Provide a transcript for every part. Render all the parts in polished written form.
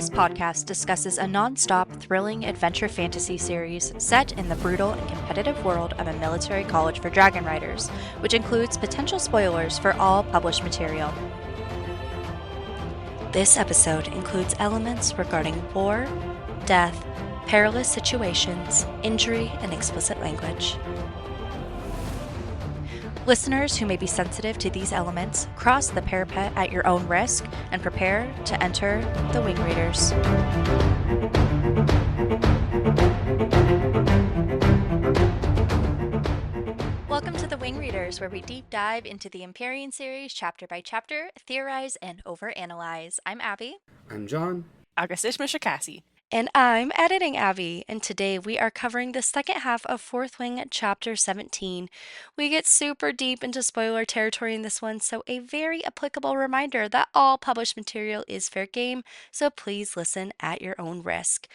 This podcast discusses a non-stop, thrilling adventure fantasy series set in the brutal and competitive world of a military college for dragon riders, which includes potential spoilers for all published material. This episode includes elements regarding war, death, perilous situations, injury, and explicit language. Listeners who may be sensitive to these elements, cross the parapet at your own risk and prepare to enter the Wing Readers. Welcome to the Wing Readers, where we deep dive into the Empyrean series chapter by chapter, theorize, and overanalyze. I'm Abby. I'm John. Cassie. And I'm editing Abby, and today we are covering the second half of Fourth Wing, Chapter 17. We get super deep into spoiler territory in this one, so a very applicable reminder that all published material is fair game, so please listen at your own risk.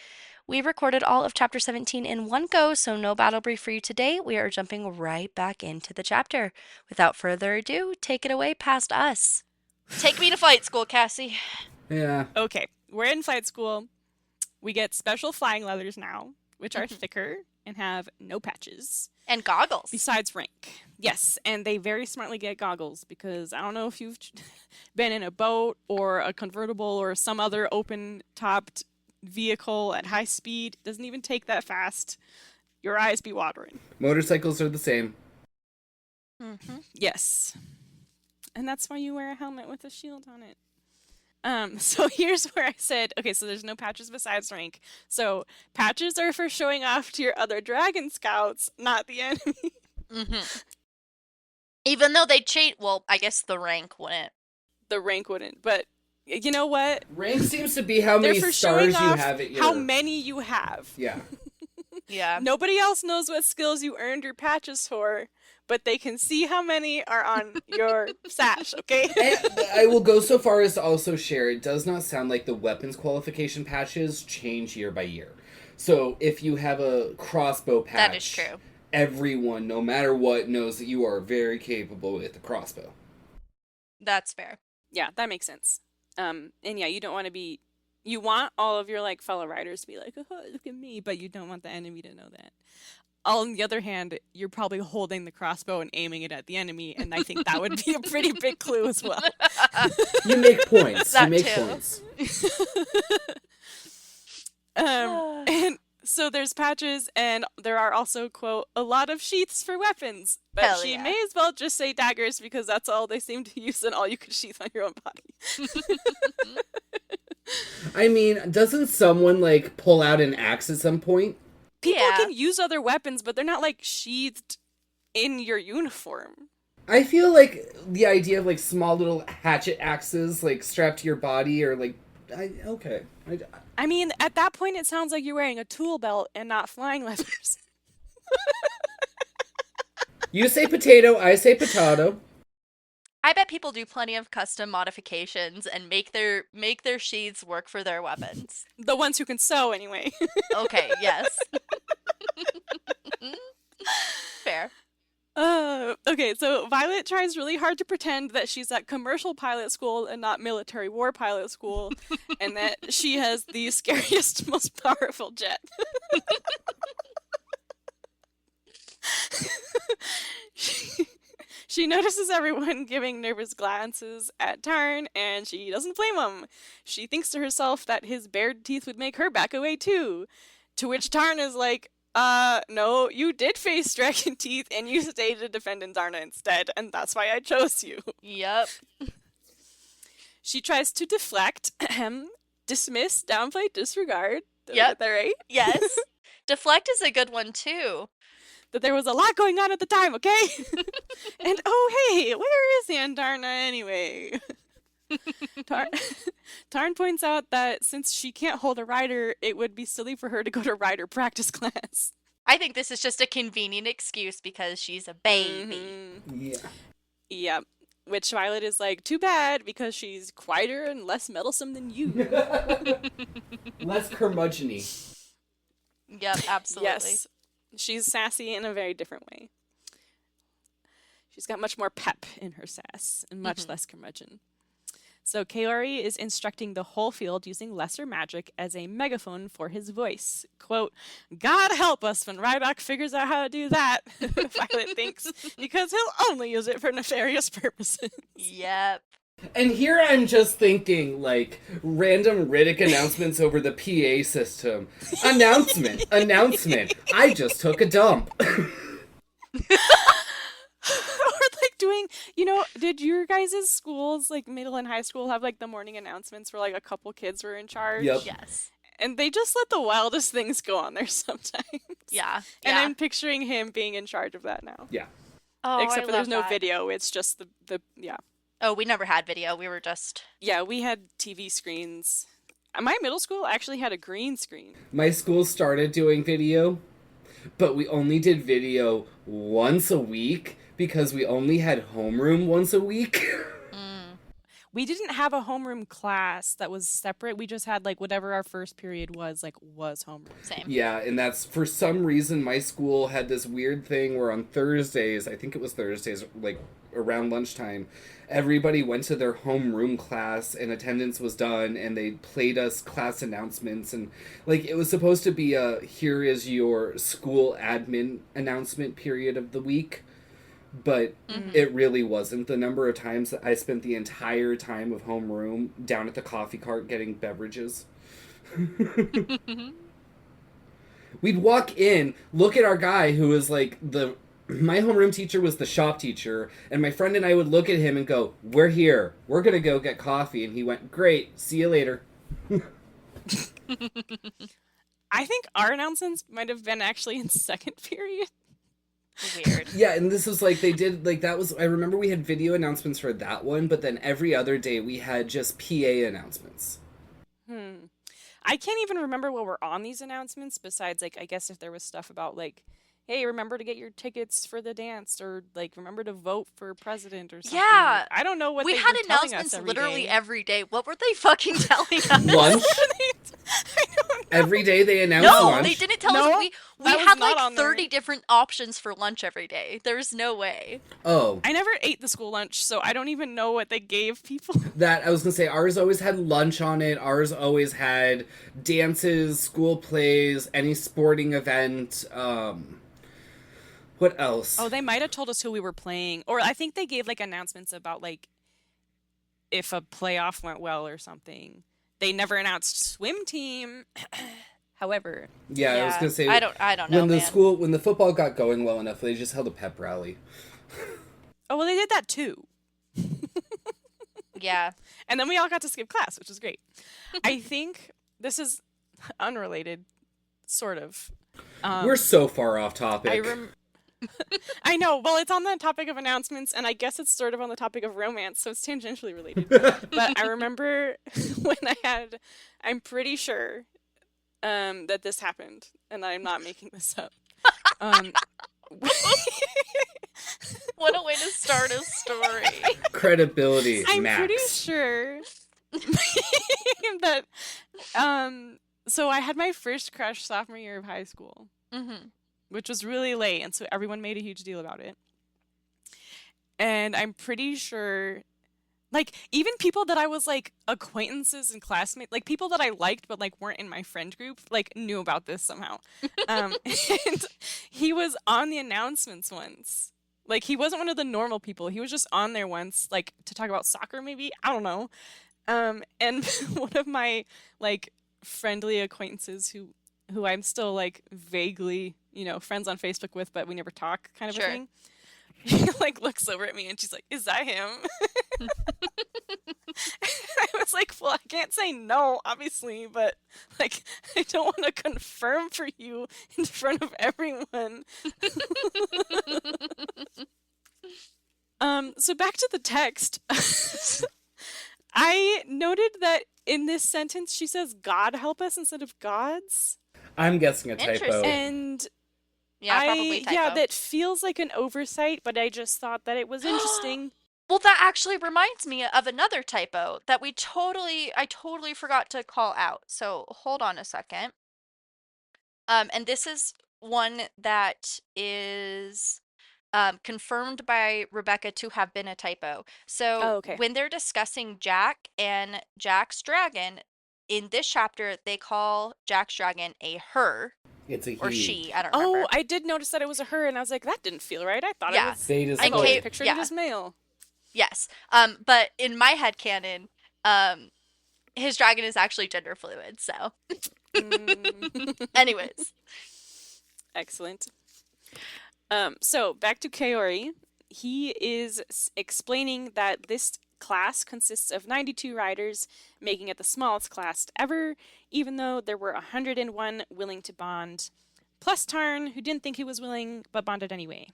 We recorded all of Chapter 17 in one go, so no battle brief for you today. We are jumping right back into the chapter. Without further ado, take it away past us. Take me to flight school, Cassie. Yeah. Okay, we're in flight school. We get special flying leathers now, which are thicker and have no patches. And goggles. Besides rank. Yes, and they very smartly get goggles because I don't know if you've been in a boat or a convertible or some other open-topped vehicle at high speed. It doesn't even take that fast. Your eyes be watering. Motorcycles are the same. Mm-hmm. Yes. And that's why you wear a helmet with a shield on it. So here's where I said, okay, so there's no patches besides rank. So patches are for showing off to your other dragon scouts, not the enemy. Mm-hmm. Even though they cheat, well, I guess the rank wouldn't. The rank wouldn't, but you know what? Rank seems to be how many They're for stars showing you off have at your... how many you have. Yeah. Yeah. Nobody else knows what skills you earned your patches for, but they can see how many are on your sash, okay? And I will go so far as to also share, it does not sound like the weapons qualification patches change year by year. So if you have a crossbow patch, That is true. Everyone, no matter what, knows that you are very capable with the crossbow. That's fair. Yeah, that makes sense. And yeah, you don't want to be... You want all of your fellow riders to be like, oh, look at me, but you don't want the enemy to know that. On the other hand, you're probably holding the crossbow and aiming it at the enemy, and I think that would be a pretty big clue as well. You make points. That you make too. points. And so there's patches, and there are also, quote, a lot of sheaths for weapons. But Hell she yeah. may as well just say daggers because that's all they seem to use and all you could sheath on your own body. I mean, doesn't someone, pull out an axe at some point? People Yeah. can use other weapons, but they're not, sheathed in your uniform. I feel like the idea of, small little hatchet axes, strapped to your body, or, okay. I mean, at that point, it sounds like you're wearing a tool belt and not flying leathers. You say potato, I say potato. I bet people do plenty of custom modifications and make their sheaths work for their weapons. The ones who can sew, anyway. Okay, yes. Fair. Okay, so Violet tries really hard to pretend that she's at commercial pilot school and not military war pilot school, and that she has the scariest, most powerful jet. She notices everyone giving nervous glances at Tarn, and she doesn't blame him. She thinks to herself that his bared teeth would make her back away too. To which Tarn is like, no, you did face dragon teeth, and you stayed to defend Indarna instead, and that's why I chose you. Yep. She tries to deflect, dismiss, downplay, disregard. Did I Yep. get that right? Yes. Deflect is a good one too. That there was a lot going on at the time, okay? And oh hey, where is Andarna anyway? Tarn points out that since she can't hold a rider, it would be silly for her to go to rider practice class. I think this is just a convenient excuse because she's a baby. Mm-hmm. Yeah. Yeah. Which Violet is like, too bad, because she's quieter and less meddlesome than you. Less curmudgeon-y. Yep, absolutely. Yes. She's sassy in a very different way. She's got much more pep in her sass and much less curmudgeon. So Kaori is instructing the whole field using lesser magic as a megaphone for his voice. Quote, God help us when Ridoc figures out how to do that, Violet thinks, because he'll only use it for nefarious purposes. Yep. And here I'm just thinking, like, random Ridoc announcements over the PA system. Announcement. I just took a dump. Or like doing, did your guys' schools, like middle and high school, have like the morning announcements where like a couple kids were in charge? Yep. Yes. And they just let the wildest things go on there sometimes. Yeah. And Yeah. I'm picturing him being in charge of that now. Yeah. Oh, Except I for there's love no that. video, it's just the yeah. Oh, we never had video. We were just. Yeah, we had TV screens. My middle school actually had a green screen. My school started doing video, but we only did video once a week because we only had homeroom once a week. We didn't have a homeroom class that was separate. We just had like whatever our first period was homeroom. Same. Yeah, and that's for some reason my school had this weird thing where on Thursdays, I think it was Thursdays, like around lunchtime, everybody went to their homeroom class and attendance was done and they played us class announcements and like it was supposed to be a here is your school admin announcement period of the week. But it really wasn't. The number of times that I spent the entire time of homeroom down at the coffee cart getting beverages. We'd walk in, look at our guy who was like my homeroom teacher was the shop teacher, and my friend and I would look at him and go, "We're here. We're gonna go get coffee." And he went, "Great, see you later." I think our announcements might have been actually in second period. Weird. Yeah, and this was like they did like that was I remember we had video announcements for that one, but then every other day we had just PA announcements. I can't even remember what were on these announcements besides like I guess if there was stuff about like, hey, remember to get your tickets for the dance or like remember to vote for president or something. Yeah. I don't know what We they had were telling announcements us literally day. every day. What were they fucking telling us? Lunch? I don't know. Every day they announced No, lunch. they didn't tell No, us. We that was had not like on there. 30 different options for lunch every day. There's no way. Oh, I never ate the school lunch, so I don't even know what they gave people. that I was gonna say ours always had lunch on it. Ours always had dances, school plays, any sporting event. What else? Oh, they might have told us who we were playing, or I think they gave like announcements about like if a playoff went well or something. They never announced swim team. However, Yeah, I was gonna say I don't know, when the man. when the football got going well enough, they just held a pep rally. oh well, they did that too. Yeah. And then we all got to skip class, which is great. I think this is unrelated, sort of. We're so far off topic. I know. Well, it's on the topic of announcements, and I guess it's sort of on the topic of romance, so it's tangentially related. But I remember when I'm pretty sure that this happened, and I'm not making this up. What a way to start a story. Credibility, I'm max. pretty sure that so I had my first crush sophomore year of high school, which was really late, and so everyone made a huge deal about it. And I'm pretty sure, like, even people that I was like acquaintances and classmates, like people that I liked but like weren't in my friend group, like knew about this somehow. And he was on the announcements once. Like he wasn't one of the normal people. He was just on there once, like to talk about soccer, maybe. I don't know. And one of my like friendly acquaintances who I'm still like vaguely, friends on Facebook with, but we never talk, kind of a Sure. thing. She like looks over at me and she's like, "Is that him?" I was like, "Well, I can't say no, obviously, but like, I don't want to confirm for you in front of everyone." So back to the text. I noted that in this sentence she says "God help us" instead of "gods." I'm guessing a typo. Interesting. And Yeah, probably typo. yeah, that feels like an oversight, but I just thought that it was interesting. Well, that actually reminds me of another typo that I totally forgot to call out. So hold on a second. And this is one that is confirmed by Rebecca to have been a typo. So Oh, okay. when they're discussing Jack and Jack's dragon, in this chapter, they call Jack's dragon a her It's a or he. she. I don't Oh, remember. I did notice that it was a her, and I was like, that didn't feel right. I thought it Yeah. was. Beta's I've And always foot. Kate, pictured it yeah, as male. yes. But in my headcanon, his dragon is actually gender fluid. So, Mm. anyways. Excellent. So back to Kaori. He is explaining that this class consists of 92 riders, making it the smallest class ever, even though there were 101 willing to bond, plus Tarn, who didn't think he was willing but bonded anyway.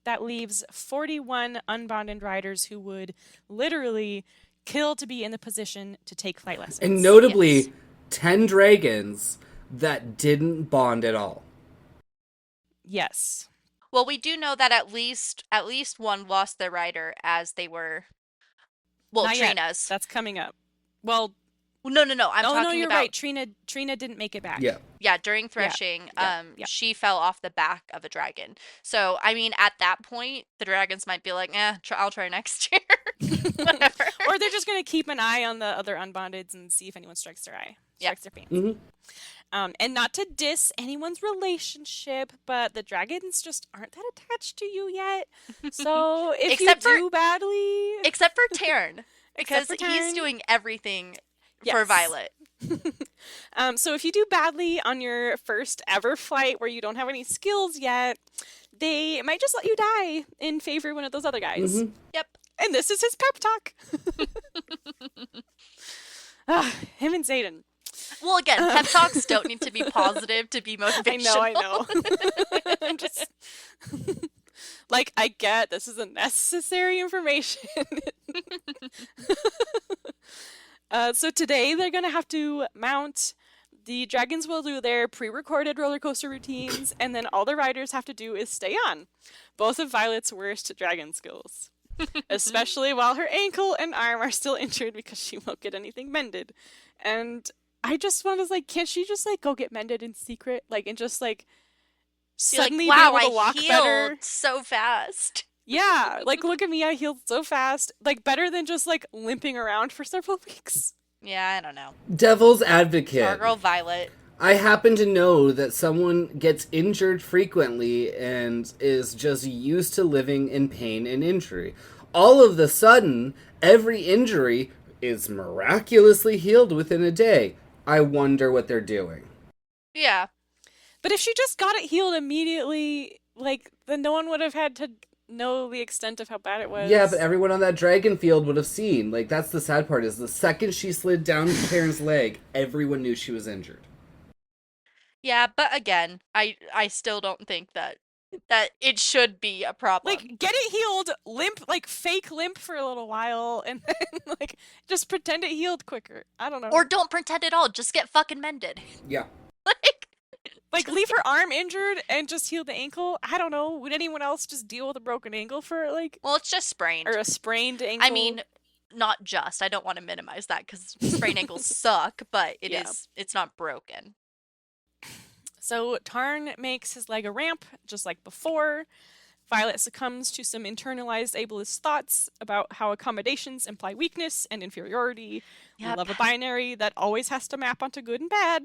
That leaves 41 unbonded riders who would literally kill to be in the position to take flight lessons. And Yes. notably, 10 dragons that didn't bond at all. Yes. Well, we do know that at least one lost their rider as they were. Well, Not yet. Trina's. That's coming up. Well, No. I'm oh no, talking you're about. right. Trina didn't make it back. Yeah. Yeah, during threshing, yeah. she fell off the back of a dragon. So, I mean, at that point, the dragons might be like, I'll try next year. Whatever. Or they're just gonna keep an eye on the other unbondeds and see if anyone strikes their eye, Yep. strikes their fancy. Mm-hmm. And not to diss anyone's relationship, but the dragons just aren't that attached to you yet. So if Except you for- do badly, Except for Tarn, because Except for he's Tarn. doing everything for Yes. Violet. So if you do badly on your first ever flight where you don't have any skills yet, they might just let you die in favor of one of those other guys. Mm-hmm. Yep. And this is his pep talk. Him and Zayden. Well, again, pep talks don't need to be positive to be motivational. I know. I'm just like, I get this is a necessary information. So today they're gonna have to mount. The dragons will do their pre-recorded roller coaster routines, and then all the riders have to do is stay on. Both of Violet's worst dragon skills, especially while her ankle and arm are still injured because she won't get anything mended. And I just want to can't she just go get mended in secret, and just Be suddenly like, wow, be able to walk I healed better? so fast. Yeah, look at me, I healed so fast. Better than just limping around for several weeks. Yeah, I don't know. Devil's advocate. Our girl Violet. I happen to know that someone gets injured frequently and is just used to living in pain and injury. All of the sudden, every injury is miraculously healed within a day. I wonder what they're doing. Yeah. But if she just got it healed immediately, then no one would have had to know the extent of how bad it was. Yeah, but everyone on that dragon field would have seen. That's the sad part, is the second she slid down Karen's leg, everyone knew she was injured. Yeah, but again, I still don't think that it should be a problem. Get it healed, limp, fake limp for a little while, and then, just pretend it healed quicker. I don't know. Or don't pretend at all, just get fucking mended. Yeah. Leave her arm injured and just heal the ankle. I don't know. Would anyone else just deal with a broken ankle for, Well, it's just sprained. or a sprained ankle? I mean, not just. I don't want to minimize that because sprained ankles suck, but Yeah. it's not broken. So Tarn makes his leg a ramp, just like before. Violet succumbs to some internalized ableist thoughts about how accommodations imply weakness and inferiority. We Yep. love a binary that always has to map onto good and bad.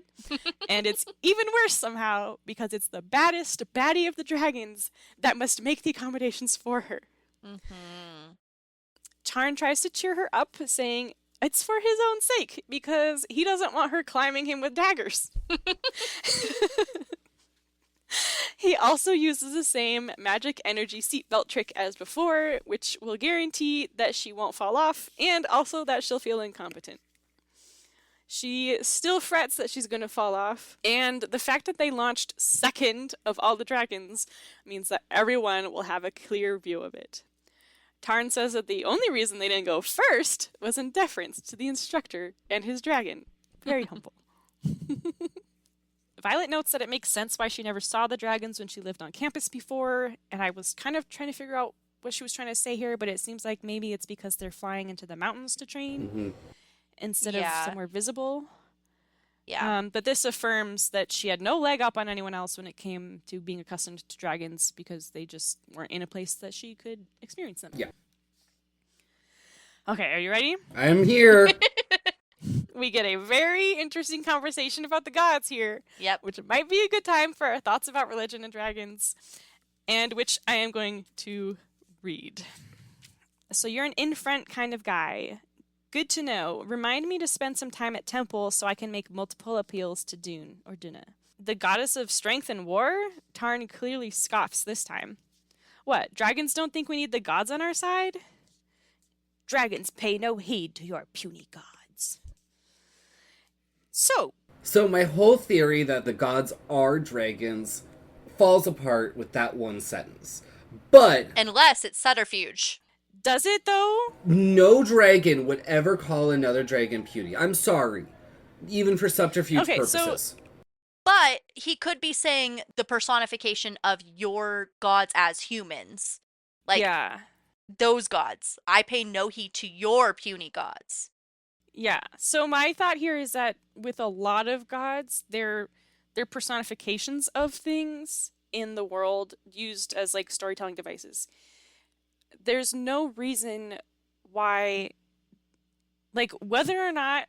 And it's even worse somehow because it's the baddest baddie of the dragons that must make the accommodations for her. Mm-hmm. Tarn tries to cheer her up, saying it's for his own sake because he doesn't want her climbing him with daggers. He also uses the same magic energy seatbelt trick as before, which will guarantee that she won't fall off and also that she'll feel incompetent. She still frets that she's going to fall off, and the fact that they launched second of all the dragons means that everyone will have a clear view of it. Tarn says that the only reason they didn't go first was in deference to the instructor and his dragon. Very humble. Violet notes that it makes sense why she never saw the dragons when she lived on campus before, and I was kind of trying to figure out what she was trying to say here, but it seems like maybe it's because they're flying into the mountains to train instead of Yeah. somewhere visible. Yeah. But this affirms that she had no leg up on anyone else when it came to being accustomed to dragons because they just weren't in a place that she could experience them. Yeah. Okay, are you ready? I'm here. We get a very interesting conversation about the gods here, Yep. which might be a good time for our thoughts about religion and dragons, and which I am going to read. So you're an in-front kind of guy. Good to know. Remind me to spend some time at temple so I can make multiple appeals to Dune or Duna. The goddess of strength and war? Tarn clearly scoffs this time. What, dragons don't think we need the gods on our side? Dragons pay no heed to your puny gods. So my whole theory that the gods are dragons falls apart with that one sentence. But Unless it's subterfuge. Does it though? no dragon would ever call another dragon puny. I'm sorry. Even for subterfuge purposes. But he could be saying the personification of your gods as humans. Like, yeah. those gods. I pay no heed to your puny gods. Yeah. So my thought here is that with a lot of gods, they're personifications of things in the world used as like storytelling devices. There's no reason why, like, whether or not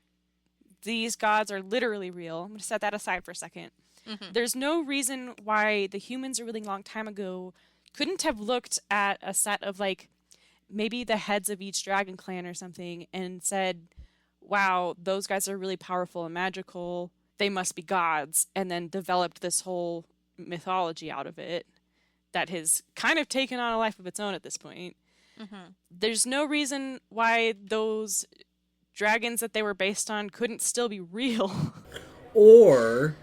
these gods are literally real, I'm going to set that aside for a second. Mm-hmm. There's no reason why the humans a really long time ago couldn't have looked at a set of, like, maybe the heads of each dragon clan or something and said, wow, those guys are really powerful and magical. They must be gods. And then developed this whole mythology out of it that has kind of taken on a life of its own at this point. Mm-hmm. There's no reason why those dragons that they were based on couldn't still be real. Or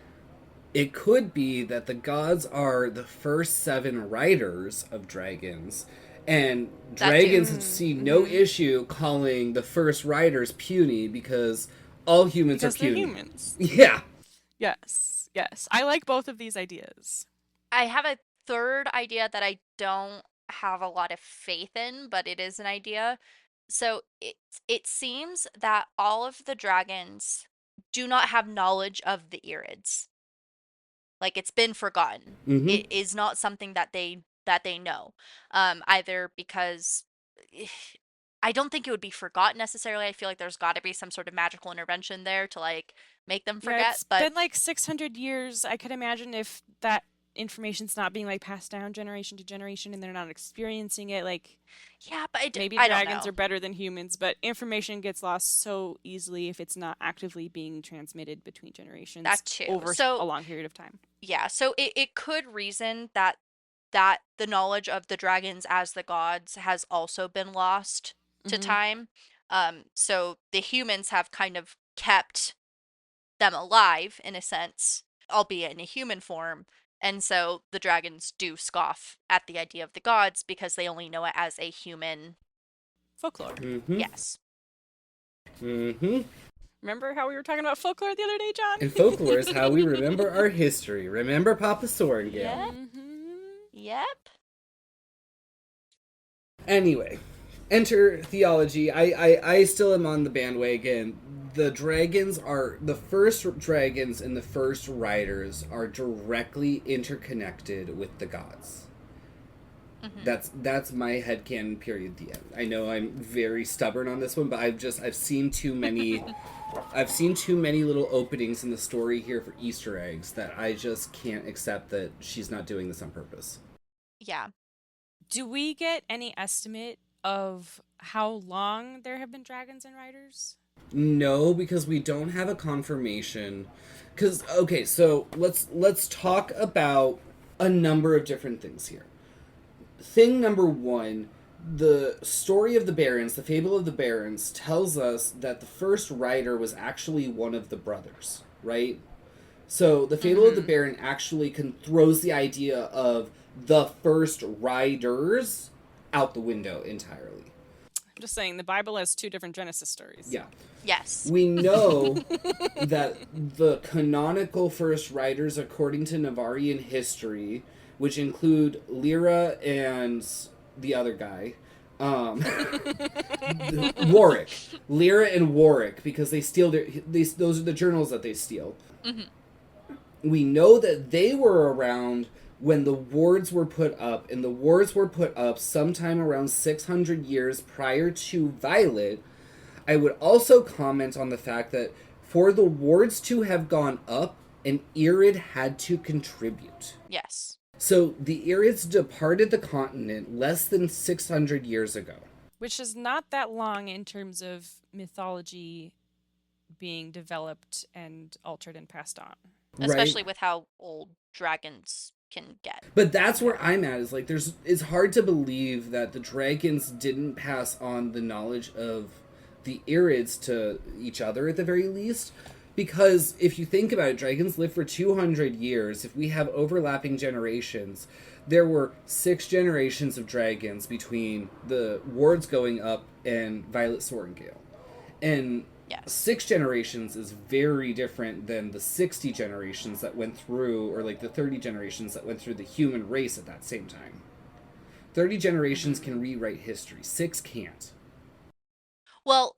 it could be that the gods are the first 7 riders of dragons, and dragons see no issue calling the first riders puny because all humans are puny. They're humans. Yeah. Yes, yes. I like both of these ideas. I have a third idea that I don't have a lot of faith in, but it is an idea. So it seems that all of the dragons do not have knowledge of the Irids. Like, it's been forgotten. Mm-hmm. It is not something that they know. Either because I don't think it would be forgotten necessarily. I feel like there's got to be some sort of magical intervention there to like make them forget. Yeah, it's but been like 600 years. I could imagine if that information's not being like passed down generation to generation and they're not experiencing it, like yeah, but maybe I don't dragons know. are better than humans, but information gets lost so easily if it's not actively being transmitted between generations That too. over So a long period of time. yeah, so it could reason that the knowledge of the dragons as the gods has also been lost to Mhm. time. So the humans have kind of kept them alive in a sense, albeit in a human form. And so the dragons do scoff at the idea of the gods because they only know it as a human. Folklore. Mm-hmm. Yes. Mm-hmm. Remember how we were talking about folklore the other day, John? And folklore is how we remember our history. Remember Papa Sorengale. Yeah. Mhm. Yep. Anyway, enter theology. I still am on the bandwagon. The dragons are the first dragons and the first riders are directly interconnected with the gods. Mm-hmm. That's my headcanon period the end. I know I'm very stubborn on this one, but I've seen too many I've seen too many little openings in the story here for Easter eggs that I just can't accept that she's not doing this on purpose. Yeah. Do we get any estimate of how long there have been dragons and riders? No, because we don't have a confirmation. Because okay, so let's talk about a number of different things here. Thing number one, the story of the Barons, the fable of the Barons, tells us that the first rider was actually one of the brothers, right? So the fable of the Baron actually throws the idea of the first riders out the window entirely. I'm just saying, the Bible has 2 different Genesis stories. Yeah. Yes. We know that the canonical first riders, according to Navarian history, which include Lyra and the other guy, Um, Warwick, Lyra and Warwick, because they steal those are the journals that they steal. Mhm. We know that they were around when the wards were put up, and the wards were put up sometime around 600 years prior to Violet. I would also comment on the fact that for the wards to have gone up, an Irid had to contribute. Yes. So the Irids departed the continent less than 600 years ago. Which is not that long in terms of mythology being developed and altered and passed on. Especially Right? with how old dragons can get. But that's where I'm at, is like it's hard to believe that the dragons didn't pass on the knowledge of the Irids to each other at the very least. Because if you think about it, dragons live for 200 years. If we have overlapping generations, there were 6 generations of dragons between the wards going up and Violet Sortingale. And Yes. 6 generations is very different than the 60 generations that went through, or like the 30 generations that went through the human race at that same time. 30 generations can rewrite history, 6 can't. Well,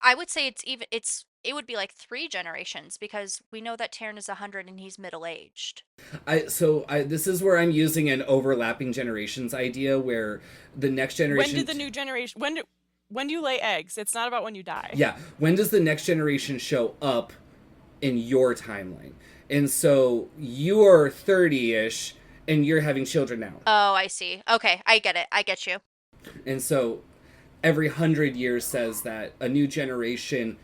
I would say it would be like 3 generations because we know that Taryn is 100 and he's middle-aged. This is where I'm using an overlapping generations idea where the next generation. When did the new generation? When do you lay eggs? It's not about when you die. Yeah, when does the next generation show up in your timeline? And so you're 30-ish and you're having children now. Oh, I see. Okay, I get it. I get you. And so every 100 years says that a new generation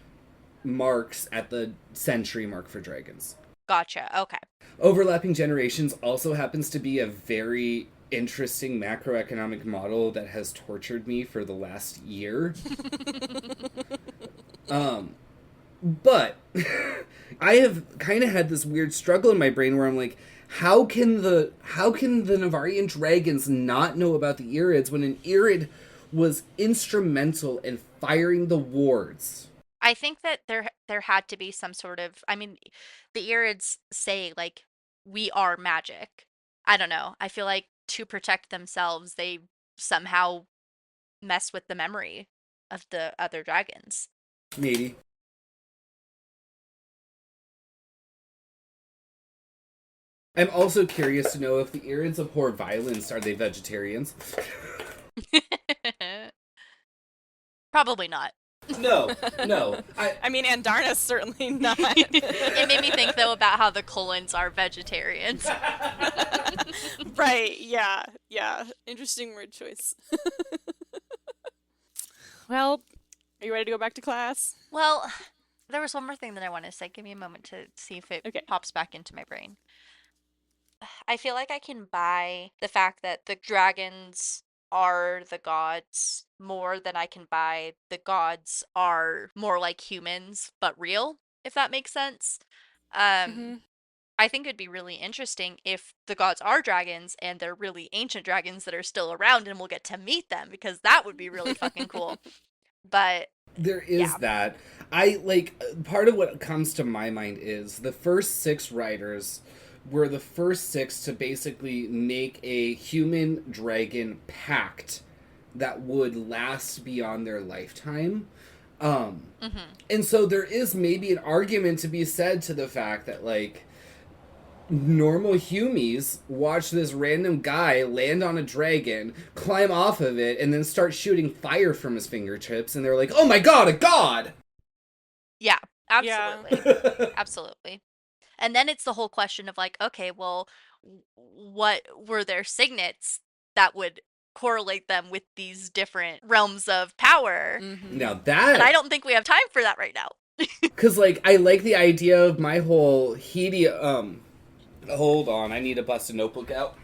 marks at the century mark for dragons. Gotcha. Okay. Overlapping generations also happens to be a very interesting macroeconomic model that has tortured me for the last year. But I have kind of had this weird struggle in my brain where I'm like, how can the Navarian dragons not know about the Irids when an Irid was instrumental in firing the wards? I think that there had to be some sort of, I mean, the Irids say like we are magic. I don't know. I feel like to protect themselves, they somehow mess with the memory of the other dragons. Maybe. I'm also curious to know if the Irids abhor violence, are they vegetarians? Probably not. No. I mean, Andarna's certainly not. It made me think though about how the Cullens are vegetarians. Right, yeah. Interesting word choice. Well, are you ready to go back to class? Well, there was one more thing that I wanted to say. Give me a moment to see if it Okay. pops back into my brain. I feel like I can buy the fact that the dragons are the gods more than I can buy the gods are more like humans but real, if that makes sense. Mm-hmm. I think it'd be really interesting if the gods are dragons and they're really ancient dragons that are still around and we'll get to meet them because that would be really fucking cool. But There is yeah. that. I like part of what comes to my mind is the first 6 writers were the first 6 to basically make a human dragon pact that would last beyond their lifetime. And so there is maybe an argument to be said to the fact that like normal humies watch this random guy land on a dragon, climb off of it, and then start shooting fire from his fingertips, and they're like, oh my god, a god! Yeah, absolutely. Yeah. Absolutely. And then it's the whole question of like, okay, well, what were their signets that would correlate them with these different realms of power? Mm-hmm. Now that... And I don't think we have time for that right now. Because, like, I like the idea of my whole hold on, I need to bust a notebook out.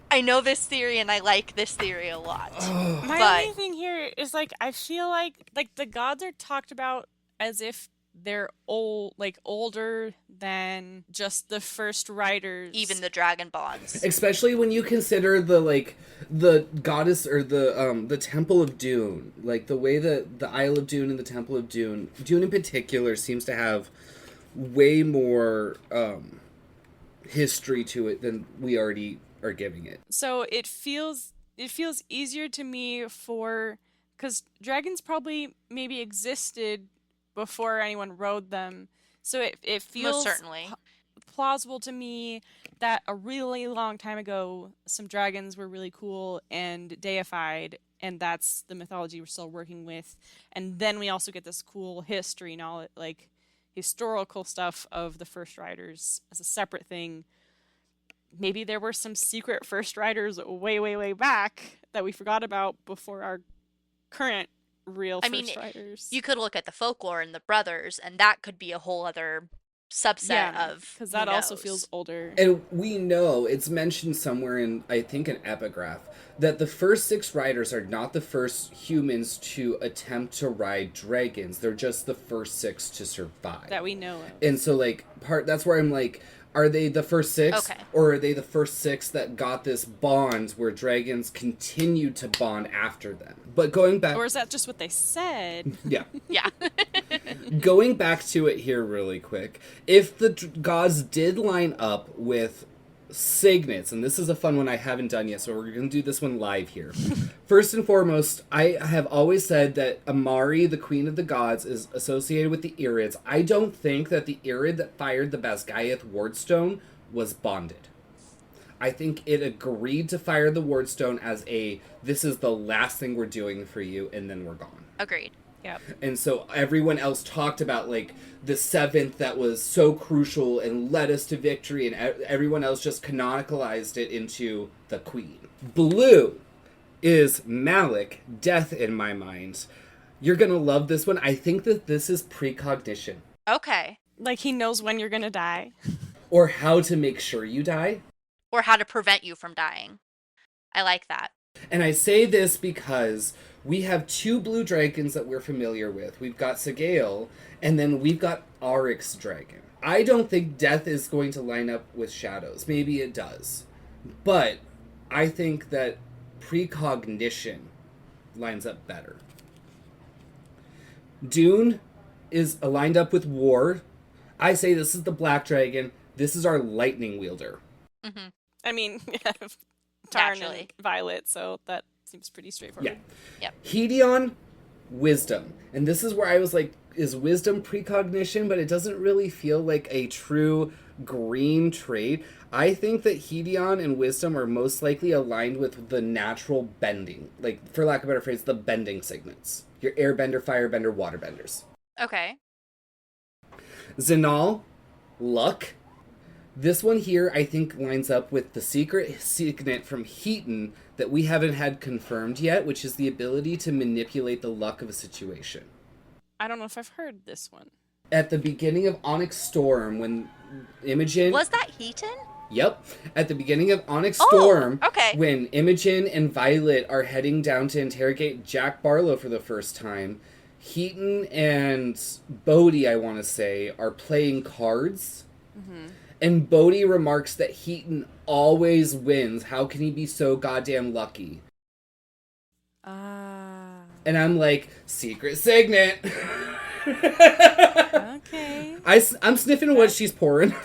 I know this theory and I like this theory a lot. My But- only thing here is like I feel like the gods are talked about as if they're older than just the first writers. Even the dragon bonds. Especially when you consider the goddess or the Temple of Dune, like the way that the Isle of Dune and the Temple of Dune in particular seems to have way more history to it than we already are giving it. So it feels it feels easier to me for because dragons probably maybe existed before anyone rode them, so it Most feels certainly. plausible to me that a really long time ago some dragons were really cool and deified, and that's the mythology we're still working with. And then we also get this cool history knowledge, like historical stuff of the first riders as a separate thing. Maybe there were some secret first riders way, way, way back that we forgot about before our current real I mean, first riders. you could look at the folklore and the brothers, and that could be a whole other subset Yeah, of because who that also feels knows. older. And we know it's mentioned somewhere in, I think, an epigraph that the first six riders are not the first humans to attempt to ride dragons. They're just the first six to survive. That we know of. And so, like, that's where I'm like, are they the first six? Okay. Or are they the first six that got this bond where dragons continued to bond after them? But going back. Or is that just what they said? Yeah. Yeah. Going back to it here really quick, if the gods did line up with signets, and this is a fun one I haven't done yet, so we're going to do this one live here. First and foremost, I have always said that Amari, the queen of the gods, is associated with the Irids. I don't think that the Irid that fired the Basgiath wardstone was bonded. I think it agreed to fire the wardstone as this is the last thing we're doing for you, and then we're gone. Agreed. Yep. And so everyone else talked about, like, the seventh that was so crucial and led us to victory, and everyone else just canonicalized it into the queen. Blue is Malik, death in my mind. You're gonna love this one. I think that this is precognition. Okay. Like he knows when you're gonna die. Or how to make sure you die. Or how to prevent you from dying. I like that. And I say this because we have two blue dragons that we're familiar with. We've got Sagael, and then we've got Arik's dragon. I don't think death is going to line up with shadows. Maybe it does. But I think that precognition lines up better. Dune is lined up with war. I say this is the black dragon. This is our lightning wielder. Mm-hmm. I mean, we have Tarn Naturally. and Violet, so that seems pretty straightforward. Yeah. Yep. Hedion, wisdom. And this is where I was like, is wisdom precognition? But it doesn't really feel like a true green trait. I think that Hedion and wisdom are most likely aligned with the natural bending. Like, for lack of a better phrase, the bending signets. Your airbender, firebender, waterbenders. Okay. Zinal, luck. This one here, I think, lines up with the secret signet from Heaton that we haven't had confirmed yet, which is the ability to manipulate the luck of a situation. I don't know if I've heard this one. At the beginning of Onyx Storm, when Imogen... Was that Heaton? Yep. At the beginning of Onyx Storm, okay. When Imogen and Violet are heading down to interrogate Jack Barlow for the first time, Heaton and Bodhi, I want to say, are playing cards. Mm-hmm. And Bodhi remarks that Heaton always wins. How can he be so goddamn lucky? And I'm like, secret signet. Okay. I'm sniffing what she's pouring.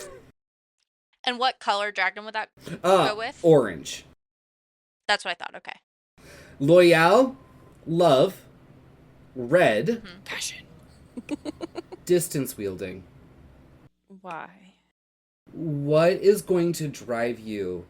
And what color dragon would that go with? Orange. That's what I thought. Okay. Loyal, love, red, Mm-hmm. Passion. distance wielding. Why? What is going to drive you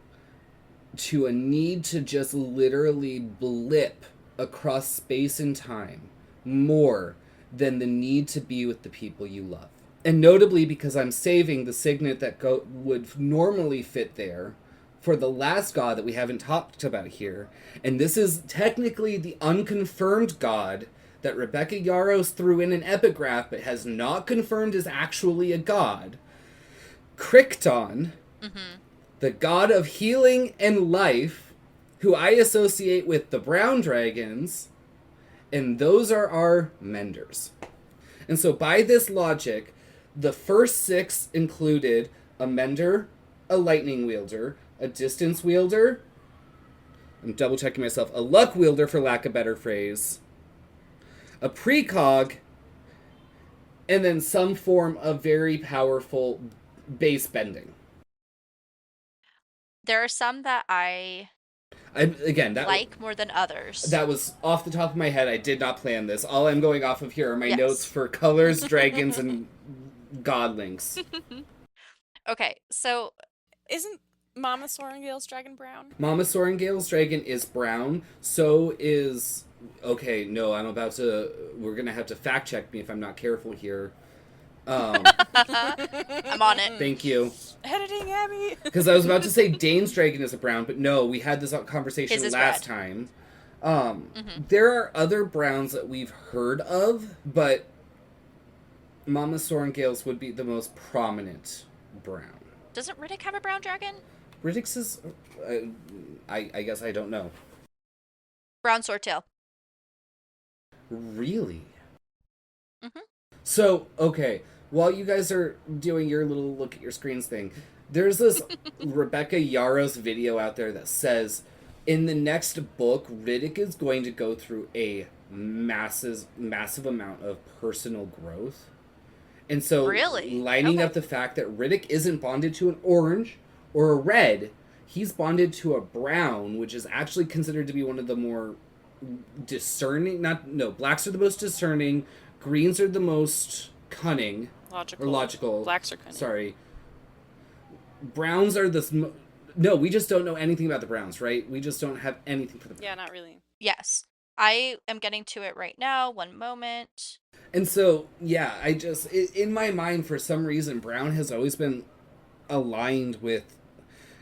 to a need to just literally blip across space and time more than the need to be with the people you love? And notably, because I'm saving the signet that would normally fit there for the last god that we haven't talked about here. And this is technically the unconfirmed god that Rebecca Yaros threw in an epigraph but has not confirmed is actually a god. Crichton, the god of healing and life, who I associate with the brown dragons, and those are our menders. And so by this logic, the first six included a mender, a lightning wielder, a distance wielder, I'm double checking myself, a luck wielder for lack of a better phrase, a precog, and then some form of very powerful base bending. There are some that I Again, like more than others. that was off the top of my head. I did not plan this. All I'm going off of here are my notes Yes. for colors, dragons, and godlings. Okay, so Isn't Mama Sorrengail's dragon brown? Mama Sorrengail's dragon is brown. So is. Okay, no, I'm about to. We're gonna have to fact check me if I'm not careful here. Um, I'm on it. thank you. Editing, Abby. Because I was about to say Dane's dragon is a brown, but no, we had this His conversation is last red. time. Mm-hmm. There are other browns that we've heard of, but Mama Sorrengail's would be the most prominent brown. Doesn't Ridoc have a brown dragon? Riddix is. I guess I don't know. Brown swordtail. Really? Mm-hmm. So, okay, while you guys are doing your little look at your screens thing, there's this Rebecca Yaros video out there that says in the next book, Riddick is going to go through a massive amount of personal growth. And so, Really? lining Okay. up the fact that Riddick isn't bonded to an orange or a red, he's bonded to a brown, which is actually considered to be one of the more discerning. Blacks are the most discerning, greens are the most cunning Logical. or logical. Blacks are cunning. Sorry. Browns are the. No, we just don't know anything about the Browns, right? We just don't have anything for the Browns. Yeah, not really. Yes. I am getting to it right now. One moment. And so, yeah, in my mind, for some reason, Brown has always been aligned with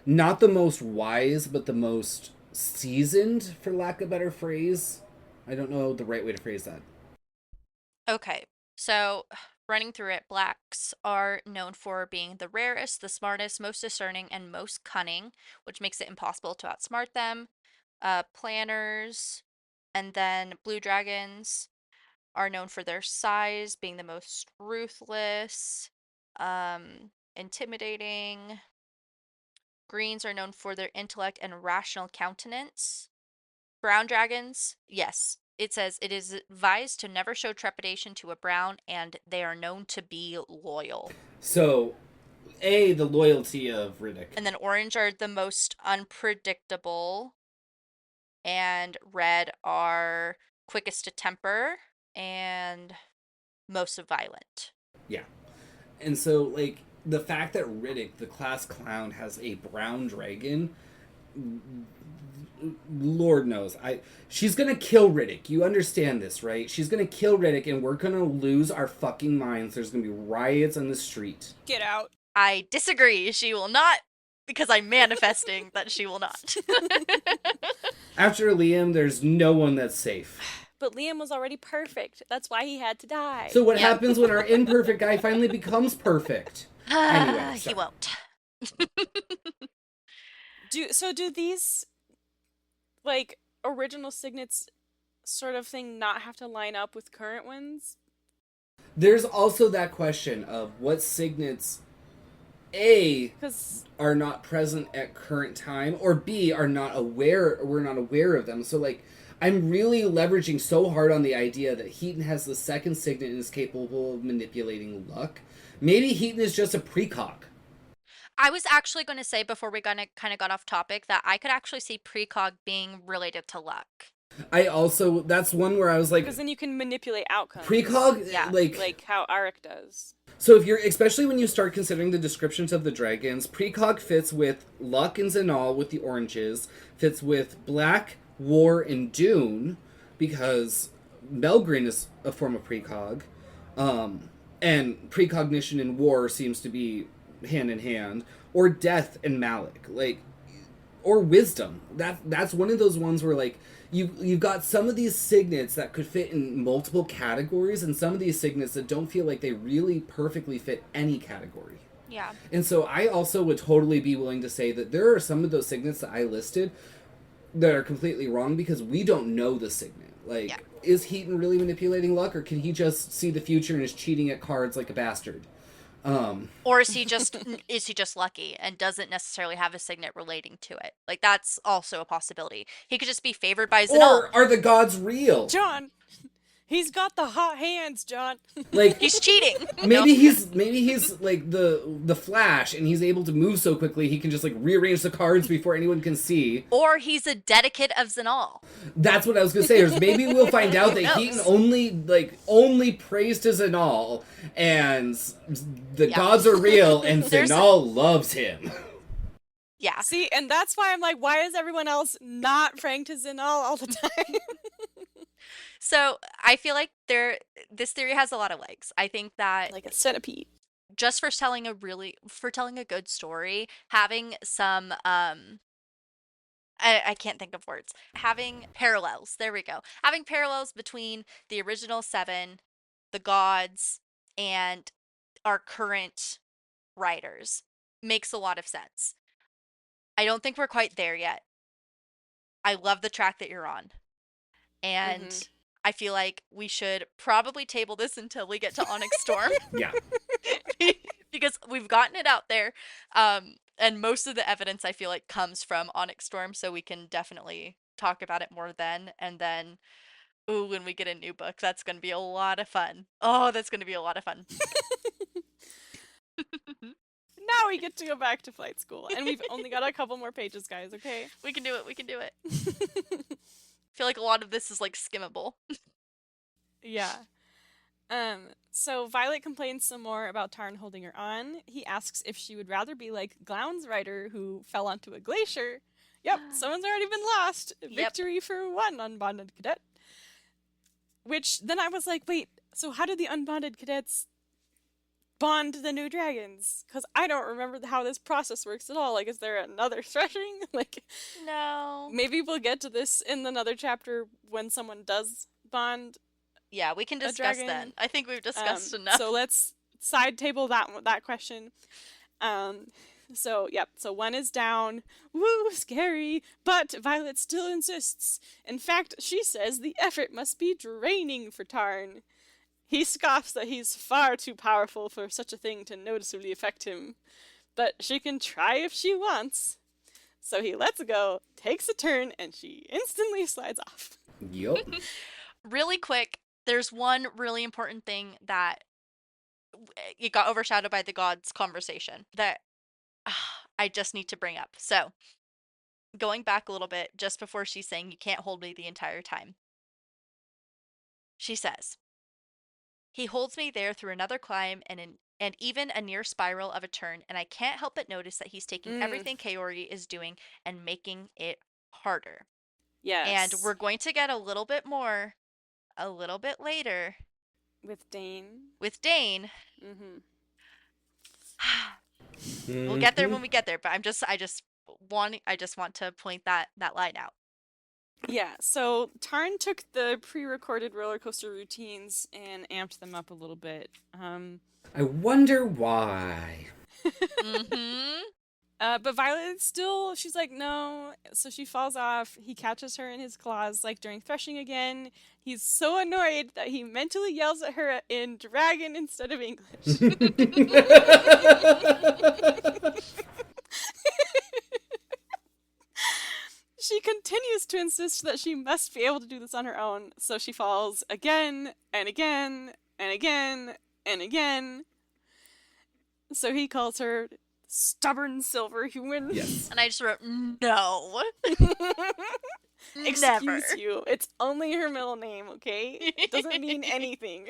not the most wise, but the most seasoned, for lack of a better phrase. I don't know the right way to phrase that. Okay, so running through it, blacks are known for being the rarest, the smartest, most discerning, and most cunning, which makes it impossible to outsmart them. Planners, and then blue dragons are known for their size, being the most ruthless, intimidating. Greens are known for their intellect and rational countenance. Brown dragons, yes. It says it is advised to never show trepidation to a brown, and they are known to be loyal. So, the loyalty of Riddick. And then orange are the most unpredictable, and red are quickest to temper and most violent. Yeah. And so, like, the fact that Riddick, the class clown, has a brown dragon, Lord knows, she's gonna kill Riddick. You understand this, right? She's gonna kill Riddick, and we're gonna lose our fucking minds. There's gonna be riots on the street. Get out. I disagree. She will not, because I'm manifesting that she will not. After Liam, there's no one that's safe. But Liam was already perfect. That's why he had to die. So what Yeah. happens when our imperfect guy finally becomes perfect? Anyway, He sorry. won't. Do these like original signets sort of thing not have to line up with current ones? There's also that question of what signets Because are not present at current time, or B we're not aware of them. So like I'm really leveraging so hard on the idea that Heaton has the second signet and is capable of manipulating luck. Maybe Heaton is just a precog. I was actually going to say before we kind of got off topic that I could actually see precog being related to luck. That's one where I was like, then you can manipulate outcomes. precog, Yeah. Like how Arik does. So if you're, especially when you start considering the descriptions of the dragons, precog fits with luck and Zanal with the oranges, fits with black, war, and Dune, because Melgrin is a form of precog, and precognition and war seems to be hand in hand, or death and Malik, like, or wisdom. That's one of those ones where like you've got some of these signets that could fit in multiple categories, and some of these signets that don't feel like they really perfectly fit any category. Yeah. And so I also would totally be willing to say that there are some of those signets that I listed that are completely wrong because we don't know the signet. Like, Yeah. Is Heaton really manipulating luck, or can he just see the future and is cheating at cards like a bastard? Or is he just lucky and doesn't necessarily have a signet relating to it? Like that's also a possibility. He could just be favored by Zanal. Or are the gods real? John, He's got the hot hands, John. Like, He's cheating. maybe he's like the Flash, and he's able to move so quickly he can just like rearrange the cards before anyone can see. Or he's a dedicate of Xanal. That's what I was gonna say. Is maybe we'll find out that Heaton only prays to Xanal, and the gods are real, and Xanal loves him. Yeah. See, and that's why I'm like, why is everyone else not praying to Xanal all the time? So I feel like this theory has a lot of legs. I think that Like a centipede. just for telling a good story, having some I can't think of words. Having parallels. There we go. Having parallels between the original 7, the gods, and our current writers makes a lot of sense. I don't think we're quite there yet. I love the track that you're on. And I feel like we should probably table this until we get to Onyx Storm. Yeah. Because we've gotten it out there. And most of the evidence I feel like comes from Onyx Storm, so we can definitely talk about it more then. And then, when we get a new book, that's going to be a lot of fun. Oh, that's going to be a lot of fun. Now we get to go back to flight school, and we've only got a couple more pages, guys, okay? We can do it, we can do it. I feel like a lot of this is like skimmable. Yeah. So Violet complains some more about Tarn holding her on. He asks if she would rather be like Gloun's rider who fell onto a glacier. Yep, someone's already been lost. Yep. Victory for one unbonded cadet. Which, then I was like, wait, so how did the unbonded cadets bond the new dragons? Because I don't remember how this process works at all. Like, is there another threshing? Like, No. maybe we'll get to this in another chapter when someone does bond. Yeah, we can discuss dragon. then. I think we've discussed enough. So let's side table that question. So one is down. Woo, scary. But Violet still insists. In fact, she says the effort must be draining for Tarn. He scoffs that he's far too powerful for such a thing to noticeably affect him. But she can try if she wants. So he lets go, takes a turn, and she instantly slides off. Yup. Really quick, there's one really important thing that it got overshadowed by the gods conversation that I just need to bring up. So, going back a little bit, just before she's saying, you can't hold me the entire time. She says, he holds me there through another climb and even a near spiral of a turn, and I can't help but notice that he's taking everything Kaori is doing and making it harder. Yes. And we're going to get a little bit more a little bit later with Dane. Mm-hmm. We'll get there when we get there, but I just want to point that line out. Yeah, so Tarn took the pre-recorded roller coaster routines and amped them up a little bit. I wonder why. But Violet still, she's like, no. So she falls off. He catches her in his claws, like during threshing again. He's so annoyed that he mentally yells at her in dragon instead of English. She continues to insist that she must be able to do this on her own, so she falls again and again and again and again. So he calls her stubborn silver human. Yes. And I just wrote, no. Excuse Never. you. It's only her middle name, okay? It doesn't mean anything.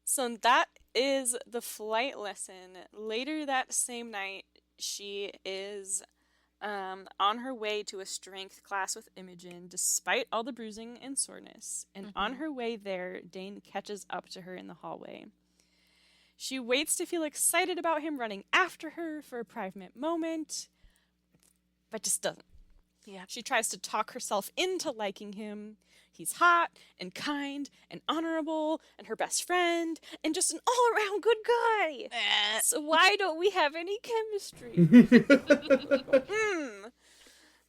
So that is the flight lesson. Later that same night, she is on her way to a strength class with Imogen, despite all the bruising and soreness. And on her way there, Dane catches up to her in the hallway. She waits to feel excited about him running after her for a private moment, but just doesn't. Yeah. She tries to talk herself into liking him. He's hot and kind and honorable and her best friend and just an all-around good guy. So why don't we have any chemistry?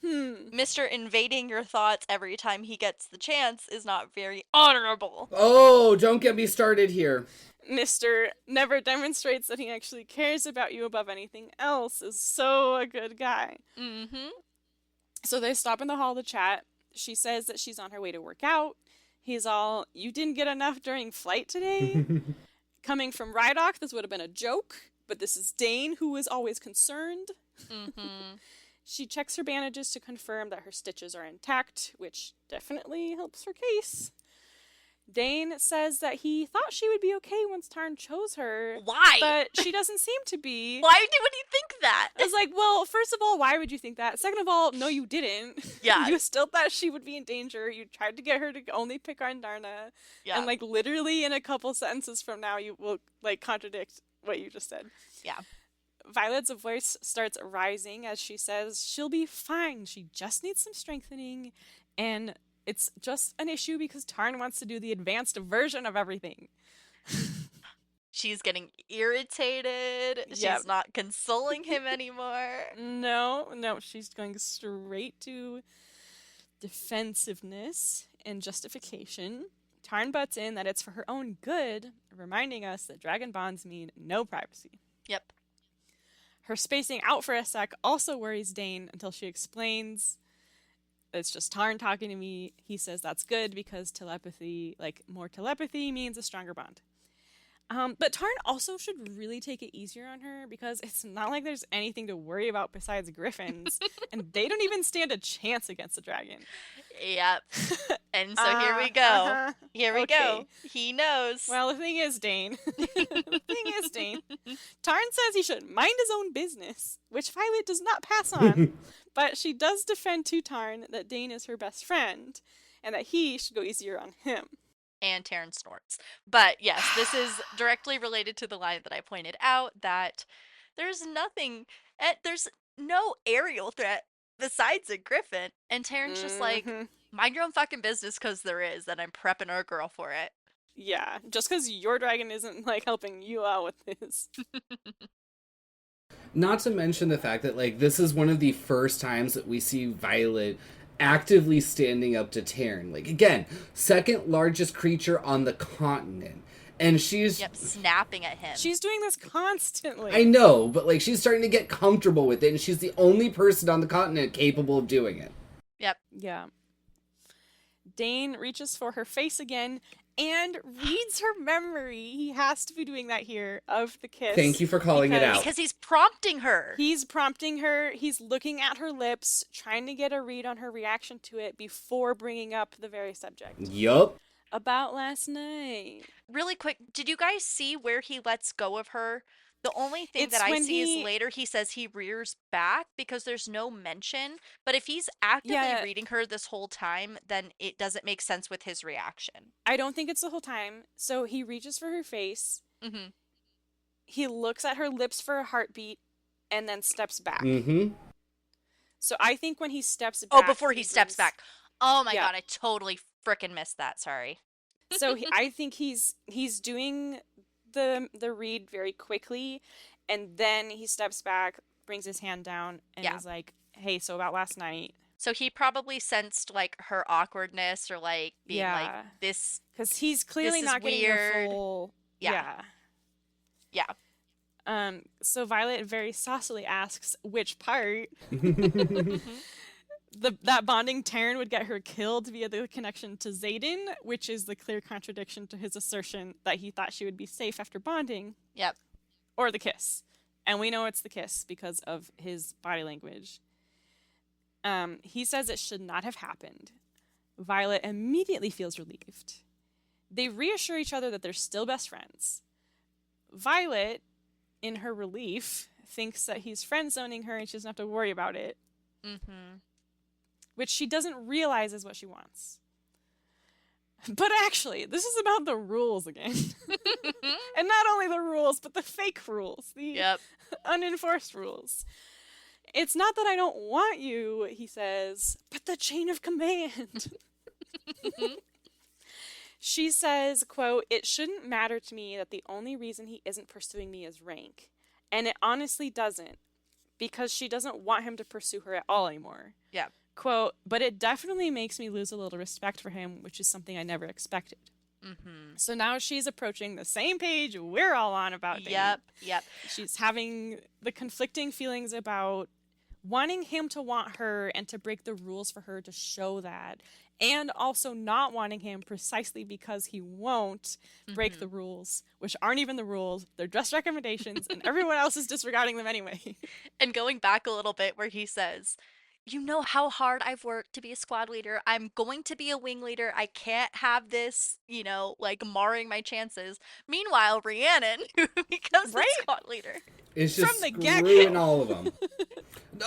Mr. invading your thoughts every time he gets the chance is not very honorable. Oh, don't get me started here. Mr. never demonstrates that he actually cares about you above anything else is so a good guy. Mm-hmm. So they stop in the hall to chat. She says that she's on her way to work out. He's all, you didn't get enough during flight today? Coming from Ridoc, this would have been a joke, but this is Dane, who is always concerned. Mm-hmm. She checks her bandages to confirm that her stitches are intact, which definitely helps her case. Dane says that he thought she would be okay once Tarn chose her. Why? But she doesn't seem to be. Why would you think that? I was like, well, first of all, why would you think that? Second of all, no, you didn't. Yeah. You still thought she would be in danger. You tried to get her to only pick on Darna. Yeah. And, like, literally in a couple sentences from now, you will, like, contradict what you just said. Yeah. Violet's voice starts rising as she says she'll be fine. She just needs some strengthening. And it's just an issue because Tarn wants to do the advanced version of everything. She's getting irritated. Yep. She's not consoling him anymore. No, she's going straight to defensiveness and justification. Tarn butts in that it's for her own good, reminding us that dragon bonds mean no privacy. Yep. Her spacing out for a sec also worries Dane until she explains it's just Tarn talking to me. He says that's good because telepathy, like more telepathy, means a stronger bond. But Tarn also should really take it easier on her because it's not like there's anything to worry about besides griffins, and they don't even stand a chance against a dragon. Yep. And so here we go. Here we go. He knows. Well, the thing is, Dane. Tarn says he should mind his own business, which Violet does not pass on. But she does defend to Tarn that Dane is her best friend, and that he should go easier on him. And Taryn snorts. But yes, this is directly related to the line that I pointed out that there's no aerial threat besides a griffin. And Taryn's just like, mind your own fucking business because there is, and I'm prepping our girl for it. Yeah, just because your dragon isn't, like, helping you out with this. Not to mention the fact that, like, this is one of the first times that we see Violet actively standing up to Taryn. Like, again, second largest creature on the continent. And she's... Yep, snapping at him. She's doing this constantly. I know, but, like, she's starting to get comfortable with it, and she's the only person on the continent capable of doing it. Yep. Yeah. Dane reaches for her face again and reads her memory. He has to be doing that here, of the kiss. Thank you for calling it out. Because he's prompting her. He's prompting her. He's looking at her lips, trying to get a read on her reaction to it before bringing up the very subject. Yup. About last night. Really quick, did you guys see where he lets go of her? The only thing It's that I when see he- is later he says he rears back because there's no mention. But if he's actively Yeah. reading her this whole time, then it doesn't make sense with his reaction. I don't think it's the whole time. So he reaches for her face. Mm-hmm. He looks at her lips for a heartbeat and then steps back. Mm-hmm. So I think when he steps back... Oh, before he steps brings- back. Oh my Yeah. god, I totally frickin' missed that. Sorry. So I think he's doing the read very quickly, and then he steps back, brings his hand down, and Yeah. is like, "Hey, so about last night." So he probably sensed like her awkwardness or like being Yeah. like this. Because he's clearly is not getting weird. the full. Yeah. Yeah. So Violet very saucily asks which part. That bonding Taryn would get her killed via the connection to Xaden, which is the clear contradiction to his assertion that he thought she would be safe after bonding. Yep. Or the kiss. And we know it's the kiss because of his body language. He says it should not have happened. Violet immediately feels relieved. They reassure each other that they're still best friends. Violet, in her relief, thinks that he's friend-zoning her and she doesn't have to worry about it. Mm-hmm. Which she doesn't realize is what she wants. But actually, this is about the rules again. And not only the rules, but the fake rules. The Yep. unenforced rules. It's not that I don't want you, he says, but the chain of command. She says, quote, "It shouldn't matter to me that the only reason he isn't pursuing me is rank. And it honestly doesn't, because she doesn't want him to pursue her at all anymore. Yep. Quote, but it definitely makes me lose a little respect for him, which is something I never expected." Mm-hmm. So now she's approaching the same page we're all on about Dane. Yep. She's having the conflicting feelings about wanting him to want her and to break the rules for her to show that, and also not wanting him precisely because he won't break Mm-hmm. the rules, which aren't even the rules. They're just recommendations, and everyone else is disregarding them anyway. And going back a little bit where he says, "You know how hard I've worked to be a squad leader. I'm going to be a wing leader. I can't have this, like marring my chances." Meanwhile, Rhiannon, who becomes the Right? squad leader, It's From just the screwing get-go. all of them.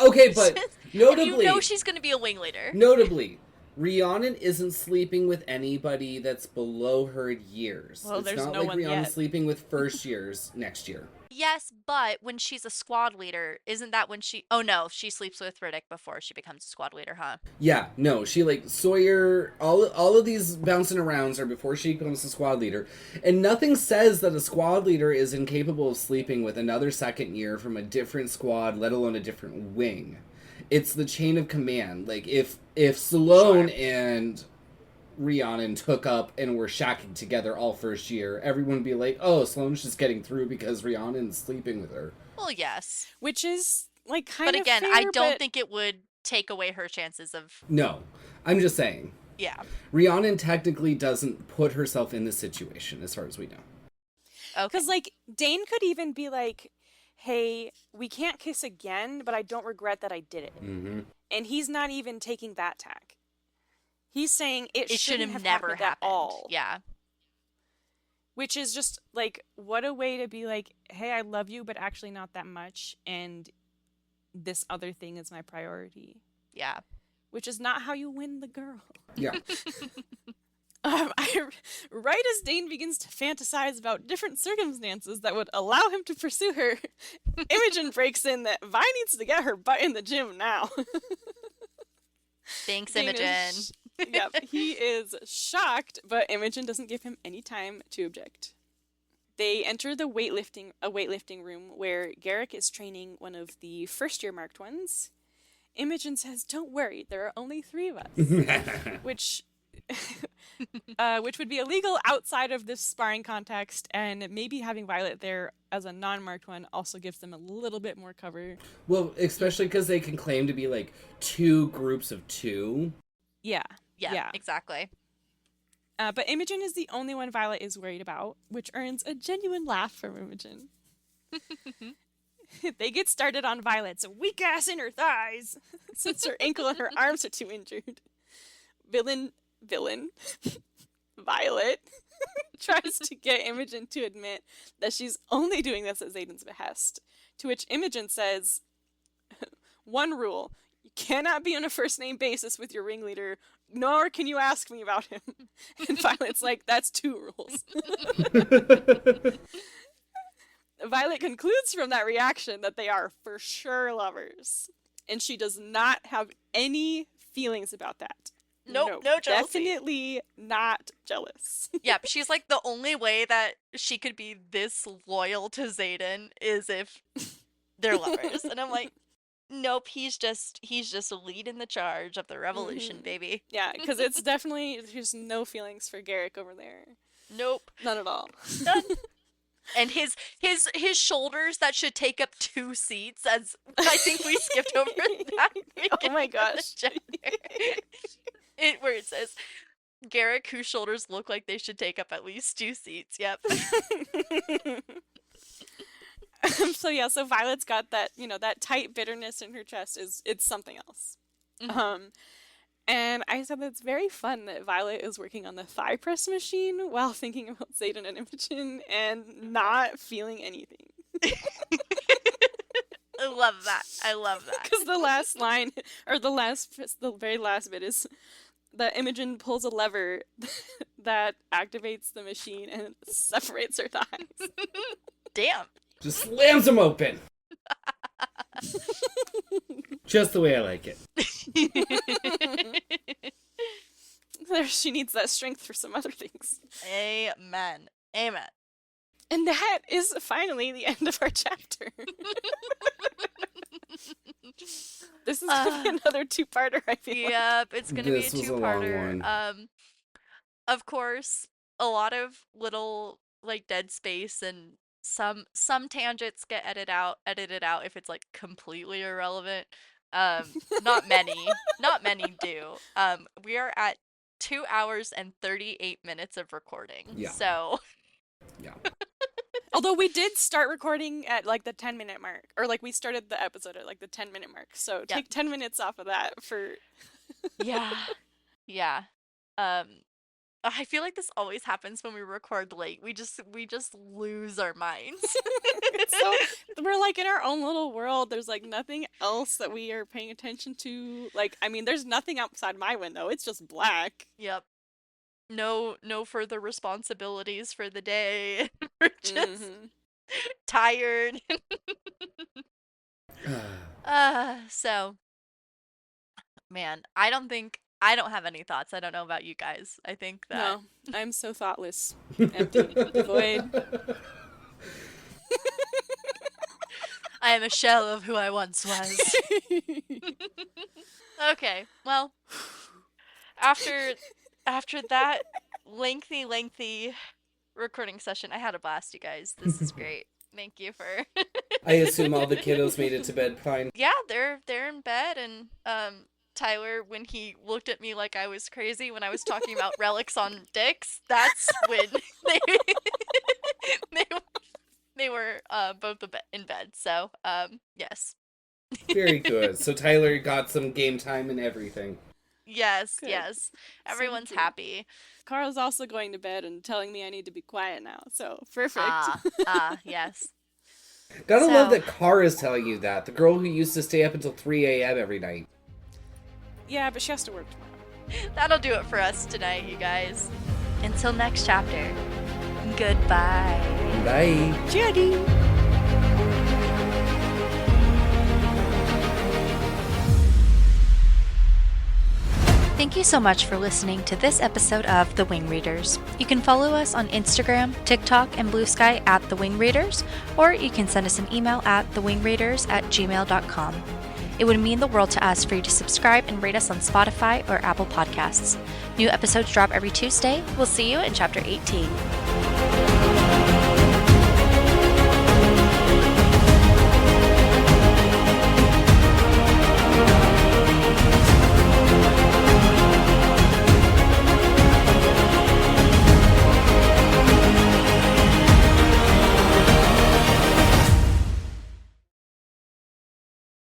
Okay, but and you know notably, she's going to be a wing leader. notably, Rhiannon isn't sleeping with anybody that's below her years. Well, It's there's not no like one Rhiannon's yet. sleeping with first years next year. Yes, but when she's a squad leader, isn't that when she? Oh no, she sleeps with Ridoc before she becomes a squad leader, huh? Yeah, no, she like Sawyer. All of these bouncing arounds are before she becomes a squad leader, and nothing says that a squad leader is incapable of sleeping with another second year from a different squad, let alone a different wing. It's the chain of command. Like if Stallone Sure. and Rhiannon took up and were shacking together all first year, everyone would be like, "Oh, Stallone's just getting through because Rhiannon's sleeping with her." Well, yes. Which is, like, But kind of again, I fair, don't but think it would take away her chances of. No, I'm just saying. Yeah. Rhiannon technically doesn't put herself in this situation, as far as we know. Okay. because, like, Dane could even be like, hey, we can't kiss again, but I don't regret that I did it. Mm-hmm. And he's not even taking that tack. He's saying it It should shouldn't have have never happened at happened. all. Yeah. Which is just, like, what a way to be like, hey, I love you, but actually not that much, and this other thing is my priority. Yeah. Which is not how you win the girl. Yeah. Right as Dane begins to fantasize about different circumstances that would allow him to pursue her, Imogen breaks in that Vi needs to get her butt in the gym now. Thanks, Dane Imogen. is Yep, he is shocked, but Imogen doesn't give him any time to object. They enter the weightlifting room where Garrick is training one of the first-year marked ones. Imogen says, "Don't worry, there are only 3 of us," which which would be illegal outside of this sparring context, and maybe having Violet there as a non-marked one also gives them a little bit more cover. Well, especially because they can claim to be like 2 groups of 2. Yeah, Yeah, exactly. But Imogen is the only one Violet is worried about, which earns a genuine laugh from Imogen. They get started on Violet's weak ass in her thighs, since her ankle and her arms are too injured. Villain, Violet tries to get Imogen to admit that she's only doing this at Zayden's behest, to which Imogen says, "One rule, you cannot be on a first name basis with your ringleader, nor can you ask me about him." And Violet's like, "That's 2 rules." Violet concludes from that reaction that they are for sure lovers, and she does not have any feelings about that. Nope, no jealousy. Definitely not jealous. Yep, she's like the only way that she could be this loyal to Zayden is if they're lovers. And I'm like, nope, he's just leading the charge of the revolution, baby. Yeah, because it's definitely, there's no feelings for Garrick over there. Nope. None at all. None. And his shoulders that should take up 2 seats, as I think we skipped over that. Oh my gosh. Where it says Garrick, whose shoulders look like they should take up at least 2 seats. Yep. So Violet's got that, that tight bitterness in her chest. It's something else. Mm-hmm. And I said that it's very fun that Violet is working on the thigh press machine while thinking about Zayden and Imogen and not feeling anything. I love that. Because the last line, or the very last bit is that Imogen pulls a lever that activates the machine and separates her thighs. Damn. Just slams them open. Just the way I like it. She needs that strength for some other things. Amen. And that is finally the end of our chapter. This is going to be another 2-parter, I feel like. Yep, it's going to be a This was a long 2-parter. one. Of course, a lot of little like dead space and some tangents get edited out if it's like completely irrelevant. Not many do. We are at 2 hours and 38 minutes of recording. Yeah. So. Yeah. Although we did start recording at like the 10-minute mark, or like we started the episode at like the 10-minute mark. So take 10 minutes off of that for. Yeah. Yeah. I feel like this always happens when we record late. We just lose our minds. So we're like in our own little world. There's like nothing else that we are paying attention to. Like, I mean, there's nothing outside my window. It's just black. Yep. No further responsibilities for the day. We're just tired. So man, I don't have any thoughts. I don't know about you guys. I think that No, I'm so thoughtless. Empty. Void. I am a shell of who I once was. Okay, well, after that lengthy recording session, I had a blast, you guys. This is great. Thank you for. I assume all the kiddos made it to bed fine. Yeah, they're in bed, and Tyler, when he looked at me like I was crazy when I was talking about relics on dicks, that's when they were both in bed. So yes. Very good. So Tyler got some game time and everything. Yes, Good. yes. Everyone's Good. happy. Carl's also going to bed and telling me I need to be quiet now. So perfect. Yes. Gotta love So- that Car is telling you that. The girl who used to stay up until 3 a.m. every night. Yeah, but she has to work tomorrow. That'll do it for us tonight, you guys. Until next chapter. Goodbye. Bye. Jenny! Thank you so much for listening to this episode of The Wing Readers. You can follow us on Instagram, TikTok, and Blue Sky at The Wing Readers, or you can send us an email at thewingreaders@gmail.com. It would mean the world to us for you to subscribe and rate us on Spotify or Apple Podcasts. New episodes drop every Tuesday. We'll see you in Chapter 18.